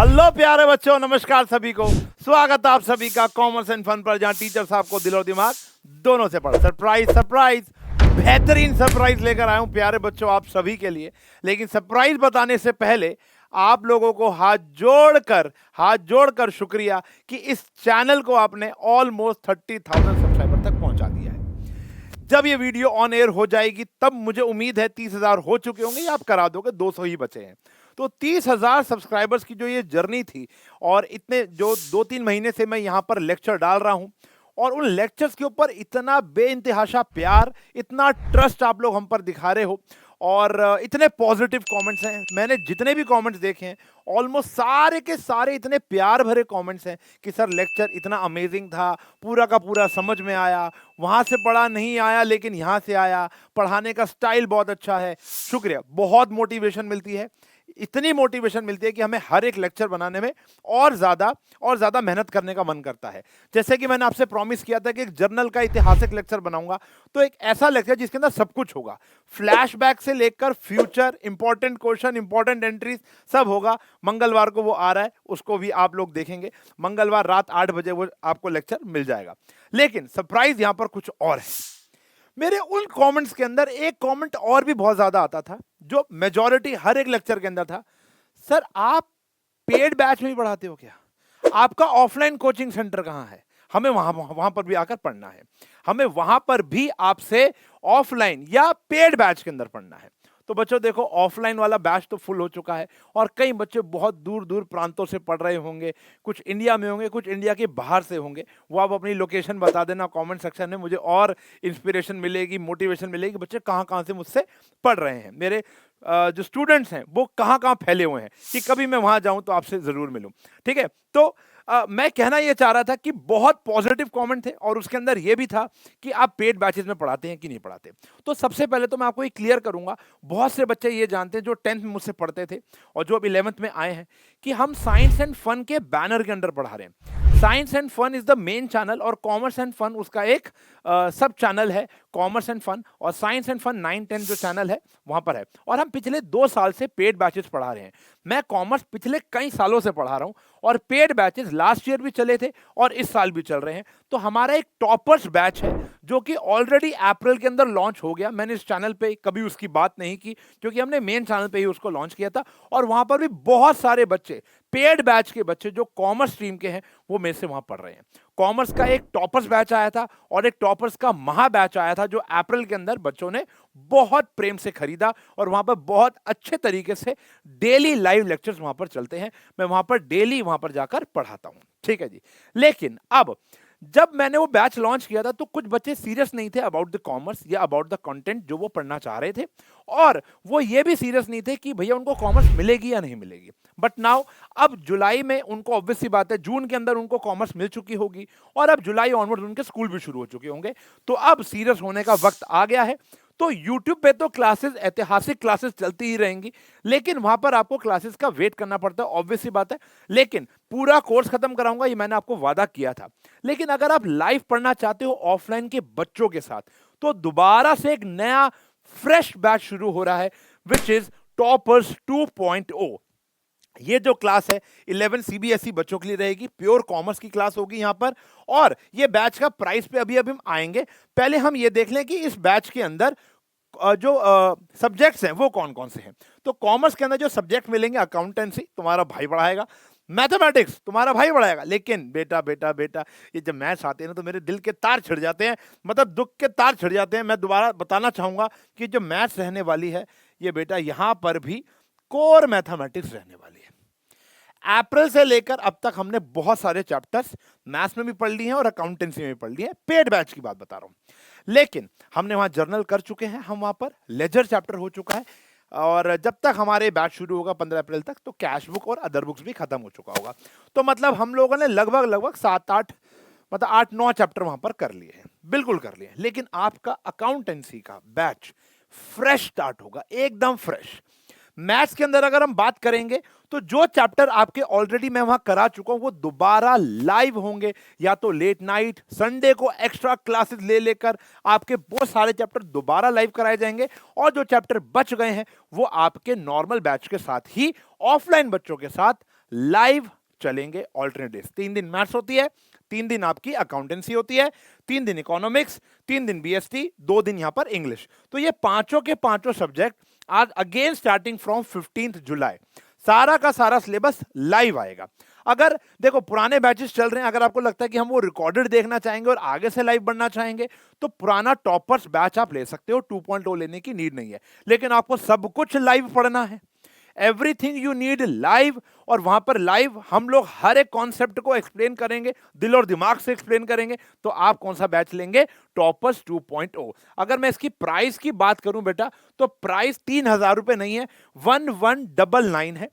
Hello प्यारे बच्चों, नमस्कार सभी को। स्वागत है आप सभी का कॉमर्स एंड फन पर, जहां टीचर साहब को दिल और दिमाग दोनों से पढ़ सरप्राइज सरप्राइज बेहतरीन सरप्राइज लेकर आया हूं प्यारे बच्चों आप सभी के लिए। लेकिन सरप्राइज बताने से पहले आप लोगों को हाथ जोड़कर शुक्रिया कि इस चैनल को आपने ऑलमोस्ट 30,000 सब्सक्राइबर तक पहुंचा दिया है। जब ये वीडियो ऑन एयर हो जाएगी तब मुझे उम्मीद है 30,000 हो चुके होंगे, या आप करा दोगे, 200 ही बचे हैं। तो 30,000 सब्सक्राइबर्स की जो ये जर्नी थी, और इतने जो 2-3 महीने से मैं यहाँ पर लेक्चर डाल रहा हूँ, और उन लेक्चर्स के ऊपर इतना बेइंतहाशा प्यार, इतना ट्रस्ट आप लोग हम पर दिखा रहे हो, और इतने पॉजिटिव कमेंट्स हैं। मैंने जितने भी कमेंट्स देखे हैं, ऑलमोस्ट सारे के सारे इतने प्यार भरे कमेंट्स हैं कि सर लेक्चर इतना अमेजिंग था, पूरा का पूरा समझ में आया, वहाँ से पढ़ा नहीं आया लेकिन यहाँ से आया, पढ़ाने का स्टाइल बहुत अच्छा है। शुक्रिया, बहुत मोटिवेशन मिलती है। इतनी मोटिवेशन मिलती है कि हमें हर एक लेक्चर बनाने में और ज़्यादा मेहनत करने का मन करता है। जैसे कि मैंने आपसे प्रॉमिस किया था कि एक जर्नल का ऐतिहासिक लेक्चर बनाऊंगा, तो एक ऐसा लेक्चर जिसके अंदर सब कुछ होगा, फ्लैशबैक से लेकर future, important question, important entries, सब होगा। मंगलवार को वो आ रहा है, उसको भी आप लोग देखेंगे। मंगलवार रात 8 बजे वो आपको लेक्चर मिल जाएगा। लेकिन सरप्राइज यहां पर कुछ और है। मेरे उन कमेंट्स के अंदर एक कमेंट और भी बहुत ज्यादा आता था, जो मेजॉरिटी हर एक लेक्चर के अंदर था। सर आप पेड बैच में भी पढ़ाते हो क्या? आपका ऑफलाइन कोचिंग सेंटर कहाँ है? हमें वहां पर भी आकर पढ़ना है। हमें वहां पर भी आपसे ऑफलाइन या पेड बैच के अंदर पढ़ना है। तो बच्चों देखो, ऑफलाइन वाला बैच तो फुल हो चुका है, और कई बच्चे बहुत दूर दूर प्रांतों से पढ़ रहे होंगे। कुछ इंडिया में होंगे, कुछ इंडिया के बाहर से होंगे। वो आप अपनी लोकेशन बता देना कमेंट सेक्शन में, मुझे और इंस्पिरेशन मिलेगी, मोटिवेशन मिलेगी। बच्चे कहाँ कहाँ से मुझसे पढ़ रहे हैं, मेरे जो स्टूडेंट्स हैं वो कहाँ कहाँ फैले हुए हैं, कि कभी मैं वहाँ जाऊँ तो आपसे ज़रूर मिलूँ। ठीक है, तो मैं कहना ये चाह रहा था कि बहुत पॉजिटिव कमेंट थे, और उसके अंदर ये भी था कि आप पेड बैचेस में पढ़ाते हैं कि नहीं पढ़ाते। तो सबसे पहले तो मैं आपको ये क्लियर करूंगा, बहुत से बच्चे ये जानते हैं जो 10th में मुझसे पढ़ते थे और जो अब 11th में आए हैं, कि हम साइंस एंड फन के बैनर के अंदर पढ़ा रहे हैं। Science and fun is the main channel, और कॉमर्स एंड फन उसका एक सब चैनल है। कॉमर्स एंड फन और साइंस एंड फन 9-10 जो चैनल है वहां पर है, और हम पिछले 2 साल से पेड बैचेस पढ़ा रहे हैं। मैं कॉमर्स पिछले कई सालों से पढ़ा रहा हूं, और पेड बैचेस लास्ट ईयर भी चले थे और इस साल भी चल रहे हैं। तो हमारा एक टॉपर्स बैच है जो कि ऑलरेडी अप्रैल के अंदर लॉन्च हो गया। मैंने इस चैनल पे कभी उसकी बात नहीं की, क्योंकि हमने मेन चैनल पे ही उसको लॉन्च किया था, और वहां पर भी बहुत सारे बच्चे, पेड बैच के बच्चे जो कॉमर्स स्ट्रीम के हैं, वो मेरे से वहां पढ़ रहे हैं। कॉमर्स का एक टॉपर्स बैच आया था, और एक टॉपर्स का महा बैच आया था, जो अप्रैल के अंदर बच्चों ने बहुत प्रेम से खरीदा, और वहां पर बहुत अच्छे तरीके से डेली लाइव लेक्चर्स वहां पर चलते हैं। मैं वहां पर डेली वहां पर जाकर पढ़ाता हूं। ठीक है जी। लेकिन अब जब मैंने वो बैच लॉन्च किया था, तो कुछ बच्चे सीरियस नहीं थे अबाउट द कॉमर्स या अबाउट द कंटेंट जो वो पढ़ना चाह रहे थे, और वो ये भी सीरियस नहीं थे कि भैया उनको कॉमर्स मिलेगी या नहीं मिलेगी। बट नाउ अब जुलाई में उनको, ऑब्वियस सी बात है, जून के अंदर उनको कॉमर्स मिल चुकी होगी, और अब जुलाई ऑनवर्ड उनके स्कूल भी शुरू हो चुके होंगे। तो अब सीरियस होने का वक्त आ गया है। तो YouTube पे तो क्लासेस, ऐतिहासिक क्लासेस चलती ही रहेंगी, लेकिन वहां पर आपको क्लासेस का वेट करना पड़ता है, ऑब्वियस सी बात है। लेकिन पूरा कोर्स खत्म कराऊंगा, ये मैंने आपको वादा किया था। लेकिन अगर आप लाइव पढ़ना चाहते हो ऑफलाइन के बच्चों के साथ, तो दोबारा से एक नया फ्रेश बैच शुरू हो रहा है, विच इज टॉपर्स 2.0। ये जो क्लास है 11 CBSE बच्चों के लिए रहेगी, प्योर कॉमर्स की क्लास होगी यहाँ पर। और ये बैच का प्राइस पे अभी हम आएंगे। पहले हम ये देख लें कि इस बैच के अंदर जो सब्जेक्ट्स हैं वो कौन कौन से हैं। तो कॉमर्स के अंदर जो सब्जेक्ट मिलेंगे, अकाउंटेंसी तुम्हारा भाई पढ़ाएगा, मैथमेटिक्स तुम्हारा भाई पढ़ाएगा। लेकिन बेटा बेटा बेटा, ये जब मैथ्स आते हैं ना, तो मेरे दिल के तार छिड़ जाते हैं, मतलब दुख के तार छिड़ जाते हैं। मैं दोबारा बताना चाहूंगा कि जो मैथ्स रहने वाली है, ये बेटा यहां पर भी कोर मैथमेटिक्स रहने वाली है। अप्रैल से लेकर अब तक हमने बहुत सारे चैप्टर्स मैथ्स में भी पढ़ लिए हैं और अकाउंटेंसी में भी पढ़ लिए हैं। पेड बैच की बात बता रहा हूं। लेकिन हमने वहां जर्नल कर चुके हैं, हम वहां पर लेजर चैप्टर हो चुका है, और जब तक हमारे बैच शुरू होगा 15 अप्रैल तक, तो कैश बुक और अदर बुक्स भी खत्म हो चुका होगा। तो मतलब हम लोगों ने लगभग 7-8, मतलब 8-9 चैप्टर वहां पर कर लिए हैं, बिल्कुल कर लिए हैं। लेकिन आपका अकाउंटेंसी का बैच फ्रेश स्टार्ट होगा, एकदम फ्रेश। मैथ्स के अंदर अगर हम बात करेंगे, तो जो चैप्टर आपके ऑलरेडी मैं वहां करा चुका हूं, वो दोबारा लाइव होंगे, या तो लेट नाइट, संडे को एक्स्ट्रा क्लासेस ले लेकर आपके बहुत सारे चैप्टर दोबारा लाइव कराए जाएंगे। और जो चैप्टर बच गए हैं, वो आपके नॉर्मल बैच के साथ ही ऑफलाइन बच्चों के साथ लाइव चलेंगे ऑल्टरनेट डेज। 3 दिन मैथ्स होती है, 3 दिन आपकी अकाउंटेंसी होती है, 3 दिन इकोनॉमिक्स, 3 दिन बीएसटी, 2 दिन यहां पर इंग्लिश। तो ये पांचों के पांचों सब्जेक्ट आज अगेन स्टार्टिंग फ्रॉम 15 जुलाई सारा का सारा सिलेबस लाइव आएगा। अगर देखो पुराने बैचेस चल रहे हैं, अगर आपको लगता है कि हम वो रिकॉर्डेड देखना चाहेंगे और आगे से लाइव बढ़ना चाहेंगे तो पुराना टॉपर्स बैच आप ले सकते हो, 2.0 लेने की नीड नहीं है। लेकिन आपको सब कुछ लाइव पढ़ना है, एवरीथिंग यू नीड लाइव, और वहां पर लाइव हम लोग हर एक कॉन्सेप्ट को एक्सप्लेन करेंगे, दिल और दिमाग से एक्सप्लेन करेंगे। तो आप कौन सा बैच लेंगे? टॉपर्स 2.0। अगर मैं इसकी प्राइस की बात करूं बेटा, तो प्राइस 3,000 रुपए नहीं है, 1199 है,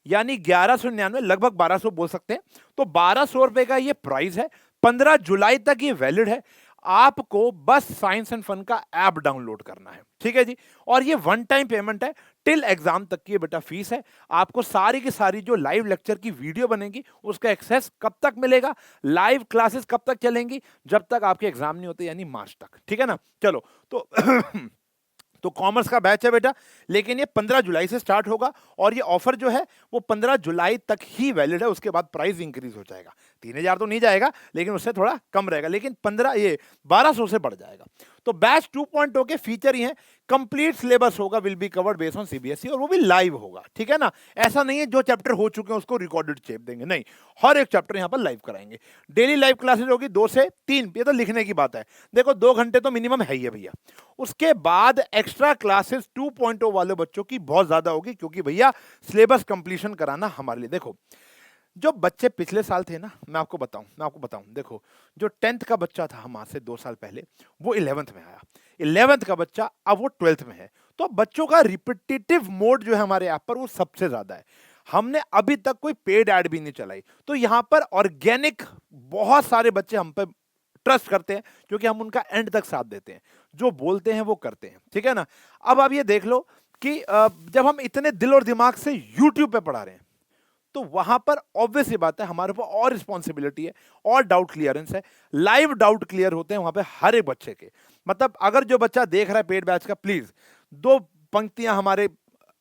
यानी 1199, लगभग 1200 बोल सकते हैं। तो 1200 रुपए का ये प्राइस है, 15 जुलाई तक ये वैलिड है। आपको बस साइंस एंड फन का ऐप डाउनलोड करना है, ठीक है जी। और ये वन टाइम पेमेंट है, टिल एग्जाम तक की बेटा फीस है। आपको सारी की सारी जो लाइव लेक्चर की वीडियो बनेगी उसका एक्सेस कब तक मिलेगा? लाइव क्लासेस कब तक चलेंगी? जब तक आपके एग्जाम नहीं होते, यानी मार्च तक, ठीक है ना। चलो तो तो कॉमर्स का बैच है बेटा, लेकिन ये 15 जुलाई से स्टार्ट होगा और ये ऑफर जो है वो 15 जुलाई तक ही वैलिड है। उसके बाद प्राइस इंक्रीज हो जाएगा, 3,000 तो नहीं जाएगा, लेकिन उससे थोड़ा कम रहेगा, लेकिन 1200 से बढ़ जाएगा। तो बैच 2.0 के फीचर ही हैं, कंप्लीट सिलेबस होगा, will be covered based on CBSE, और वो भी लाइव होगा, ठीक है ना। ऐसा नहीं है जो चैप्टर हो चुके हैं उसको रिकॉर्डेड चेप देंगे, नहीं, हर एक चैप्टर यहाँ पर लाइव कराएंगे। डेली लाइव क्लासेज होगी 2 से 3, ये तो लिखने की बात है, देखो 2 घंटे तो मिनिमम है ही है भैया। उसके बाद एक्स्ट्रा क्लासेस 2.0 वाले बच्चों की बहुत ज्यादा होगी, क्योंकि भैया सिलेबस कंप्लीशन कराना हमारे लिए। देखो जो बच्चे पिछले साल थे ना, मैं आपको बताऊं, देखो जो 10th का बच्चा था हमारे से 2 साल पहले, वो 11th में आया, 11th का बच्चा अब वो 12th में है। तो बच्चों का रिपीटेटिव मोड जो है हमारे ऐप पर वो सबसे ज्यादा है। हमने अभी तक कोई पेड ऐड भी नहीं चलाई, तो यहाँ पर ऑर्गेनिक बहुत सारे बच्चे हम पे ट्रस्ट करते हैं, क्योंकि हम उनका एंड तक साथ देते हैं, जो बोलते हैं वो करते हैं, ठीक है ना। अब आप ये देख लो कि जब हम इतने दिल और दिमाग से YouTube पे पढ़ा रहे हैं, तो वहां पर ऑब्वियस ही बात है हमारे ऊपर और रिस्पॉन्सिबिलिटी है और डाउट क्लियरेंस है। लाइव डाउट क्लियर होते हैं वहां पे हर एक बच्चे के। मतलब अगर जो बच्चा देख रहा है पेड बैच का, प्लीज 2 पंक्तियां हमारे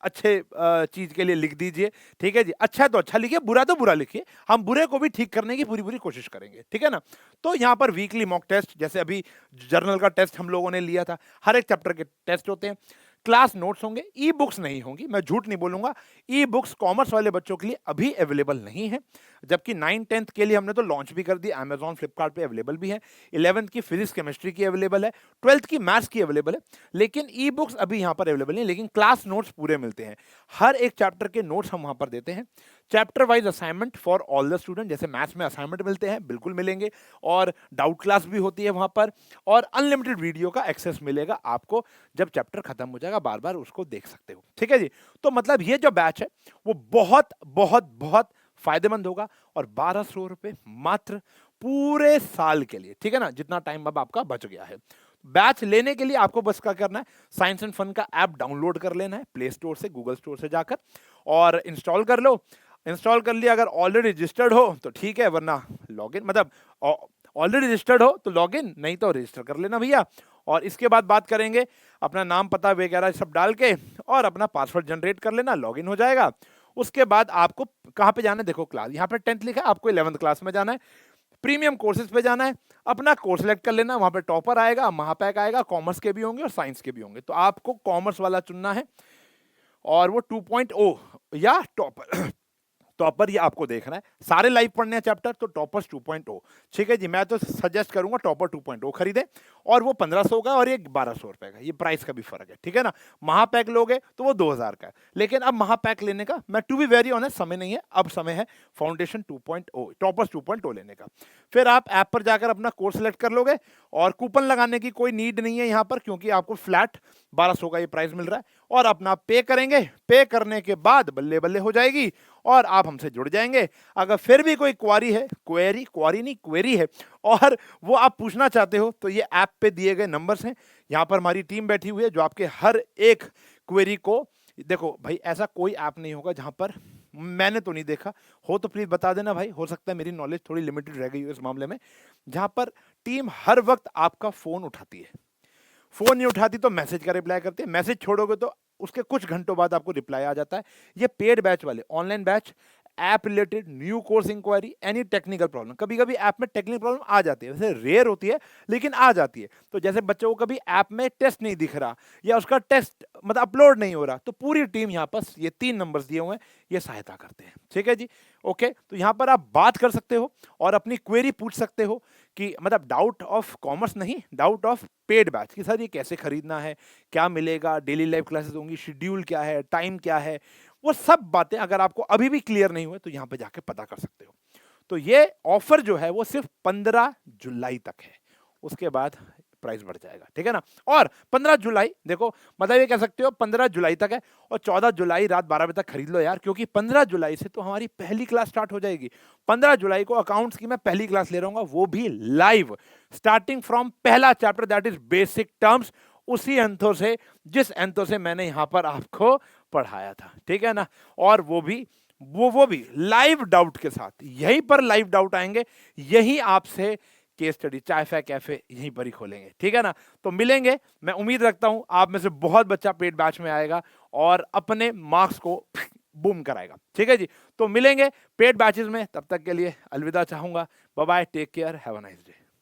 अच्छे चीज के लिए लिख दीजिए, ठीक है जी। अच्छा है तो अच्छा लिखिए, बुरा तो बुरा लिखिए, हम बुरे को भी ठीक करने की पूरी पूरी कोशिश करेंगे, ठीक है ना। तो यहाँ पर वीकली मॉक टेस्ट, जैसे अभी जर्नल का टेस्ट हम लोगों ने लिया था, हर एक चैप्टर के टेस्ट होते हैं। क्लास नोट्स होंगे, ई बुक्स नहीं होंगी, मैं झूठ नहीं बोलूंगा, ई बुक्स कॉमर्स वाले बच्चों के लिए अभी अवेलेबल नहीं है, जबकि 9 10th के लिए हमने तो लॉन्च भी कर दी, अमेजॉन फ्लिपकार्ट पे अवेलेबल भी है। 11th की फिजिक्स केमिस्ट्री की अवेलेबल है, 12th की मैथ्स की अवेलेबल है, लेकिन ई बुक्स अभी यहाँ पर अवेलेबल नहीं, लेकिन क्लास नोट्स पूरे मिलते हैं। हर एक चैप्टर के नोट्स हम वहां पर देते हैं, chapter wise assignment for all the student, जैसे मैथ्स में असाइनमेंट मिलते हैं बिल्कुल मिलेंगे, और डाउट क्लास भी होती है वहां पर, और अनलिमिटेड वीडियो का एक्सेस मिलेगा आपको। जब चैप्टर खत्म हो जाएगा बार बार उसको देख सकते हो, ठीक है जी। तो मतलब ये जो बैच है वो बहुत बहुत बहुत फायदेमंद होगा, और 1200 रुपए मात्र पूरे साल के लिए, ठीक है ना, जितना टाइम अब आपका बच गया है। बैच लेने के लिए आपको बस क्या करना है, साइंस एंड फन का ऐप डाउनलोड कर लेना है प्ले स्टोर से, गूगल स्टोर से जाकर, और इंस्टॉल कर लो। इंस्टॉल कर लिया, अगर ऑलरेडी रजिस्टर्ड हो तो ठीक है, वरना लॉगिन, मतलब ऑलरेडी रजिस्टर्ड हो तो लॉगिन, नहीं तो रजिस्टर कर लेना भैया। और इसके बाद बात करेंगे अपना नाम पता वगैरह सब डाल के, और अपना पासवर्ड जनरेट कर लेना, लॉगिन हो जाएगा। उसके बाद आपको कहाँ पे जाना है, देखो क्लास यहाँ पे 10th लिखा है, आपको 11th क्लास में जाना है, प्रीमियम कोर्सेज पे जाना है, अपना कोर्स सेलेक्ट कर लेना, वहां पे टॉपर आएगा, महापैक आएगा, कॉमर्स के भी होंगे और साइंस के भी होंगे, तो आपको कॉमर्स वाला चुनना है, और वो 2.0 या टॉपर टॉपर ये आपको देखना है। सारे लाइव पढ़ने हैं चैप्टर, तो टॉपर्स 2.0, ठीक है जी। मैं तो सजेस्ट करूंगा टॉपर 2.0 खरीदे, और वो 1500 का और ये 1200 रुपए का, ये प्राइस का भी फर्क है, ठीक है ना। महापैक लोगे तो वो 2000 का है, लेकिन अब महापैक लेने का, मैं टू बी वेरी ऑनेस्ट समय नहीं है, अब समय है फाउंडेशन 2.0 टॉपर्स 2.0 लेने का। फिर आप ऐप पर जाकर अपना कोर्स सेलेक्ट कर लोगे, और कूपन लगाने की कोई नीड नहीं है यहाँ पर, क्योंकि आपको फ्लैट 1200 का ये प्राइस मिल रहा है, और अपना पे करेंगे, पे करने के बाद बल्ले बल्ले हो जाएगी, और आप हमसे जुड़ जाएंगे। अगर फिर भी कोई क्वारी है, क्वेरी है, और वो आप पूछना चाहते हो, तो ये ऐप पे दिए गए नंबर्स हैं, यहाँ पर हमारी टीम बैठी हुई है जो आपके हर एक क्वेरी को, देखो भाई ऐसा कोई ऐप नहीं होगा जहां पर, मैंने तो नहीं देखा हो, तो प्लीज बता देना भाई, हो सकता है मेरी नॉलेज थोड़ी लिमिटेड रह गई हो इस मामले में, जहां पर टीम हर वक्त आपका फोन उठाती है। फोन नहीं उठाती तो मैसेज का रिप्लाई करते हैं, मैसेज छोड़ोगे तो उसके कुछ घंटों बाद आपको रिप्लाई आ जाता है। ये पेड बैच वाले online batch app related, new course inquiry, any technical problem. कभी कभी ऐप में टेक्निकल प्रॉब्लम आ जाती है, वैसे रेयर होती है लेकिन आ जाती है। तो जैसे बच्चों को कभी ऐप में टेस्ट नहीं दिख रहा या उसका टेस्ट मतलब अपलोड नहीं हो रहा, तो पूरी टीम यहाँ पर ये 3 नंबर्स दिए हुए हैं, ये सहायता करते हैं। ठीक है जी, ओके। तो यहाँ पर आप बात कर सकते हो और अपनी क्वेरी पूछ सकते हो कि मतलब डाउट ऑफ कॉमर्स नहीं, डाउट ऑफ पेड बैच कि सर ये कैसे खरीदना है, क्या मिलेगा, डेली लाइव क्लासेस होंगी, शेड्यूल क्या है, टाइम क्या है, वो सब बातें अगर आपको अभी भी क्लियर नहीं हुए तो यहाँ पे जाके पता कर सकते हो। तो ये ऑफर जो है वो सिर्फ 15 जुलाई तक है, उसके बाद प्राइस बढ़ जाएगा। ठीक है ना। और 15 जुलाई देखो, मतलब ये कह सकते हो 15 जुलाई तक है और 14 जुलाई रात 12 बजे तक खरीद लो यार, क्योंकि 15 जुलाई से तो हमारी पहली क्लास स्टार्ट हो जाएगी। 15 जुलाई को अकाउंट्स की मैं पहली क्लास ले रहा हूँ, वो भी लाइव, स्टार्टिंग फ्रॉम पहला chapter that is basic terms, उसी अंथों से जिस अंथों से मैंने यहां पर आपको पढ़ाया था। ठीक है ना। और वो भी लाइव डाउट के साथ, यहीं पर लाइव डाउट आएंगे, यही आपसे केस स्टडी चाय कैफे यहीं पर ही खोलेंगे। ठीक है ना। तो मिलेंगे, मैं उम्मीद रखता हूं आप में से बहुत बच्चा पेड बैच में आएगा और अपने मार्क्स को बूम कराएगा। ठीक है जी। तो मिलेंगे पेड बैचेस में, तब तक के लिए अलविदा चाहूंगा। Bye bye, take care, have a nice day.